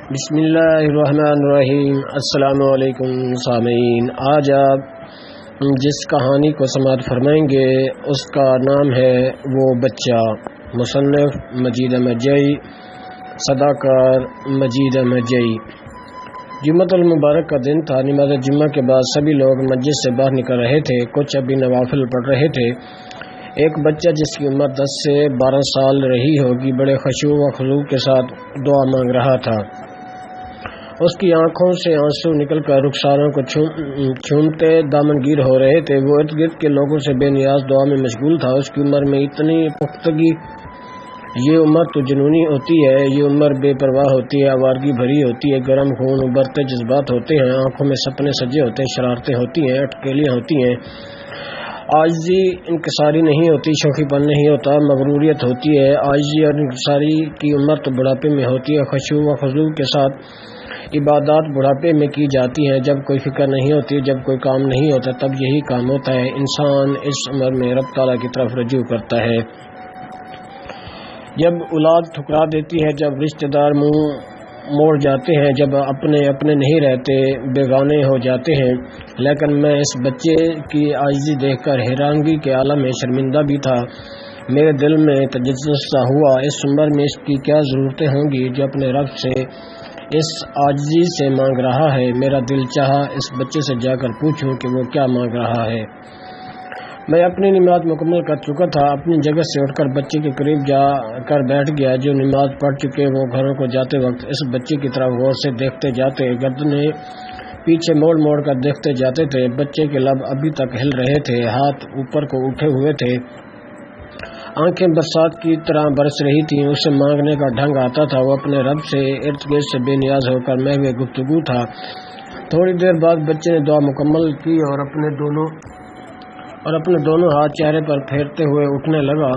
بسم اللہ الرحمن الرحیم۔ السلام علیکم سامعین، آج آپ جس کہانی کو سماعت فرمائیں گے اس کا نام ہے وہ بچہ۔ مصنف مجید احمد جئی، صداکار مجید احمد جئی۔ جمعۃ المبارک کا دن تھا۔ نماز جمعہ کے بعد سبھی لوگ مسجد سے باہر نکل رہے تھے، کچھ ابھی نوافل پڑھ رہے تھے۔ ایک بچہ جس کی عمر 10 سے 12 سال رہی ہوگی بڑے خشوع و خضوع کے ساتھ دعا مانگ رہا تھا۔ اس کی آنکھوں سے آنسو نکل کر رخساروں کو چھومتے دامن گیر ہو رہے تھے۔ وہ ارد گرد کے لوگوں سے بے نیاز دعا میں مشغول تھا۔ اس کی عمر میں اتنی پختگی، یہ عمر تو جنونی ہوتی ہے، یہ عمر بے پرواہ ہوتی ہے، آوارگی بھری ہوتی ہے، گرم خون، ابھرتے جذبات ہوتے ہیں، آنکھوں میں سپنے سجے ہوتے ہیں، شرارتیں ہوتی ہیں، اٹکیلیاں ہوتی ہیں، عاجزی انکساری نہیں ہوتی، شوخی پن نہیں ہوتا، مغروریت ہوتی ہے۔ عاجزی اور انکساری کی عمر تو بڑھاپے میں ہوتی ہے۔ خشوع و خضوع کے ساتھ عبادات بڑھاپے میں کی جاتی ہیں، جب کوئی فکر نہیں ہوتی، جب کوئی کام نہیں ہوتا، تب یہی کام ہوتا ہے۔ انسان اس عمر میں رب تعالیٰ کی طرف رجوع کرتا ہے۔ جب اولاد ٹھکرا دیتی ہے، جب رشتہ دار منہ موڑ جاتے ہیں، جب اپنے نہیں رہتے، بیگانے ہو جاتے ہیں۔ لیکن میں اس بچے کی عاجزی دیکھ کر حیرانگی کے عالم میں شرمندہ بھی تھا۔ میرے دل میں تجسس سا ہوا، اس عمر میں اس کی کیا ضرورتیں ہوں گی جو اپنے رب سے اس عاجزی سے مانگ رہا ہے۔ میرا دل چاہا اس بچے سے جا کر پوچھوں کہ وہ کیا مانگ رہا ہے۔ میں اپنی نماز مکمل کر چکا تھا۔ اپنی جگہ سے اٹھ کر بچے کے قریب جا کر بیٹھ گیا۔ جو نماز پڑھ چکے وہ گھروں کو جاتے وقت اس بچے کی طرف غور سے دیکھتے جاتے، گردنیں پیچھے موڑ موڑ کر دیکھتے جاتے تھے۔ بچے کے لب ابھی تک ہل رہے تھے، ہاتھ اوپر کو اٹھے ہوئے تھے، آنکھیں برسات کی طرح برس رہی تھیں۔ اسے مانگنے کا ڈھنگ آتا تھا۔ وہ اپنے رب سے ارد گرد سے بے نیاز ہو کر محو گفتگو تھا۔ تھوڑی دیر بعد بچے نے دعا مکمل کی اور اپنے دونوں ہاتھ چہرے پر پھیرتے ہوئے اٹھنے لگا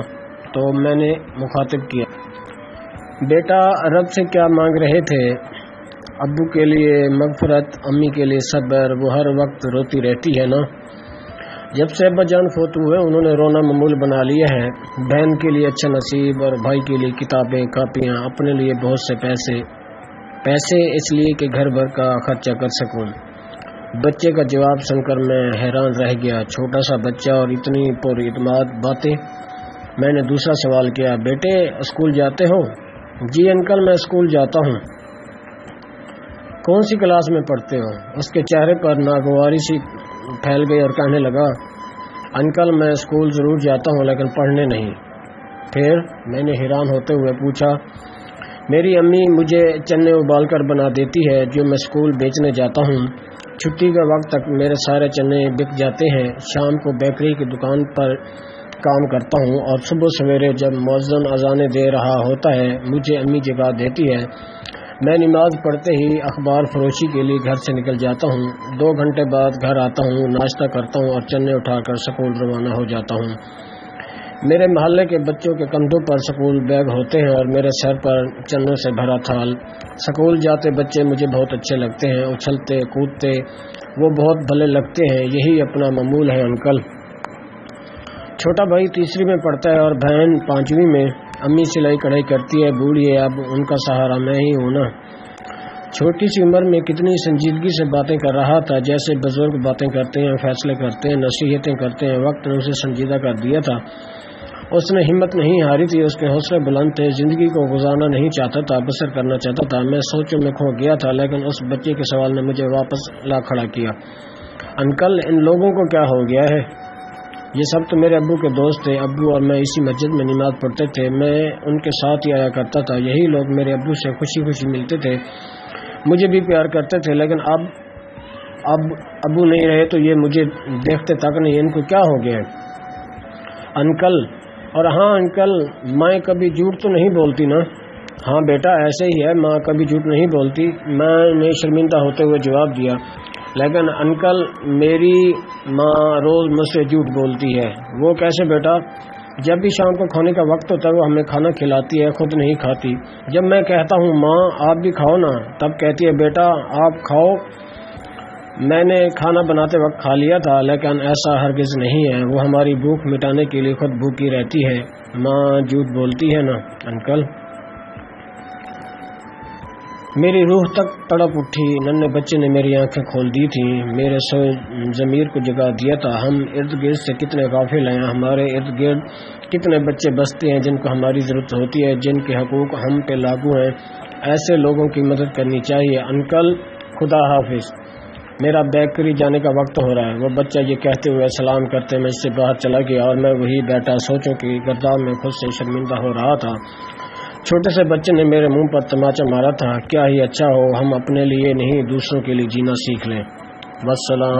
تو میں نے مخاطب کیا، بیٹا رب سے کیا مانگ رہے تھے؟ ابو کے لیے مغفرت، امی کے لیے صبر، وہ ہر وقت روتی رہتی ہے نا۔ جب سے ابا جان فوت ہوئے انہوں نے رونا معمول بنا لیا ہے۔ بہن کے لیے اچھا نصیب اور بھائی کے لیے کتابیں، کاپیاں، اپنے لیے بہت سے پیسے اس لیے کہ گھر بھر کا خرچہ کر سکوں۔ بچے کا جواب سن کر میں حیران رہ گیا۔ چھوٹا سا بچہ اور اتنی پر اعتماد باتیں۔ میں نے دوسرا سوال کیا، بیٹے اسکول جاتے ہو؟ جی انکل میں اسکول جاتا ہوں۔ کون سی کلاس میں پڑھتے ہو؟ اس کے چہرے پر ناگواری سی پھیل گئی اور کہنے لگا، انکل میں اسکول ضرور جاتا ہوں لیکن پڑھنے نہیں۔ پھر میں نے حیران ہوتے ہوئے پوچھا، میری امی مجھے چنے ابال کر بنا دیتی ہے جو میں اسکول بیچنے جاتا ہوں۔ چھٹی کے وقت تک میرے سارے چنے بک جاتے ہیں۔ شام کو بیکری کی دکان پر کام کرتا ہوں اور صبح سویرے جب مؤذن اذانیں دے رہا ہوتا ہے مجھے امی جگا دیتی ہے۔ میں نماز پڑھتے ہی اخبار فروشی کے لیے گھر سے نکل جاتا ہوں۔ 2 گھنٹے بعد گھر آتا ہوں، ناشتہ کرتا ہوں اور چنے اٹھا کر سکول روانہ ہو جاتا ہوں۔ میرے محلے کے بچوں کے کندھوں پر سکول بیگ ہوتے ہیں اور میرے سر پر چنوں سے بھرا تھال۔ سکول جاتے بچے مجھے بہت اچھے لگتے ہیں، اچھلتے کودتے وہ بہت بھلے لگتے ہیں۔ یہی اپنا معمول ہے انکل۔ چھوٹا بھائی تیسری میں پڑھتا ہے اور بہن 5ویں میں۔ امی سلائی کڑھائی کرتی ہے، بوڑھی ہے، اب ان کا سہارا میں ہی ہوں نا۔ چھوٹی سی عمر میں کتنی سنجیدگی سے باتیں کر رہا تھا، جیسے بزرگ باتیں کرتے ہیں، فیصلے کرتے ہیں، نصیحتیں کرتے ہیں۔ وقت نے اسے سنجیدہ کر دیا تھا۔ اس نے ہمت نہیں ہاری تھی، اس کے حوصلے بلند تھے، زندگی کو گزارنا نہیں چاہتا تھا، بسر کرنا چاہتا تھا۔ میں سوچوں میں کھو گیا تھا لیکن اس بچے کے سوال نے مجھے واپس لا کھڑا کیا، انکل ان لوگوں کو کیا ہو گیا ہے؟ یہ سب تو میرے ابو کے دوست تھے۔ ابو اور میں اسی مسجد میں نماز پڑھتے تھے، میں ان کے ساتھ ہی آیا کرتا تھا۔ یہی لوگ میرے ابو سے خوشی خوشی ملتے تھے، مجھے بھی پیار کرتے تھے، لیکن اب ابو نہیں رہے تو یہ مجھے دیکھتے تک نہیں، ان کو کیا ہو گیا انکل؟ اور ہاں انکل ماں کبھی جھوٹ تو نہیں بولتی نا؟ ہاں بیٹا ایسے ہی ہے، ماں کبھی جھوٹ نہیں بولتی، میں نے شرمندہ ہوتے ہوئے جواب دیا۔ لیکن انکل میری ماں روز مجھ سے جھوٹ بولتی ہے۔ وہ کیسے بیٹا؟ جب بھی شام کو کھانے کا وقت ہوتا ہے وہ ہمیں کھانا کھلاتی ہے، خود نہیں کھاتی۔ جب میں کہتا ہوں ماں آپ بھی کھاؤ نا، تب کہتی ہے بیٹا آپ کھاؤ، میں نے کھانا بناتے وقت کھا لیا تھا۔ لیکن ایسا ہرگز نہیں ہے، وہ ہماری بھوک مٹانے کے لیے خود بھوکی رہتی ہے۔ ماں جھوٹ بولتی ہے نا انکل؟ میری روح تک تڑپ اٹھی، ننھے بچے نے میری آنکھیں کھول دی تھی، میرے سوئے ضمیر کو جگا دیا تھا۔ ہم ارد گرد سے کتنے غافل ہیں، ہمارے ارد گرد کتنے بچے بستے ہیں جن کو ہماری ضرورت ہوتی ہے، جن کے حقوق ہم پہ لاگو ہیں۔ ایسے لوگوں کی مدد کرنی چاہیے۔ انکل خدا حافظ، میرا بیکری جانے کا وقت ہو رہا ہے۔ وہ بچہ یہ کہتے ہوئے سلام کرتے میں اس سے باہر چلا گیا اور میں وہی بیٹھا سوچوں کی گرداب میں خود سے شرمندہ ہو رہا تھا۔ چھوٹے سے بچے نے میرے منہ پر تماچا مارا تھا۔ کیا ہی اچھا ہو ہم اپنے لیے نہیں دوسروں کے لیے جینا سیکھ لیں۔ والسلام.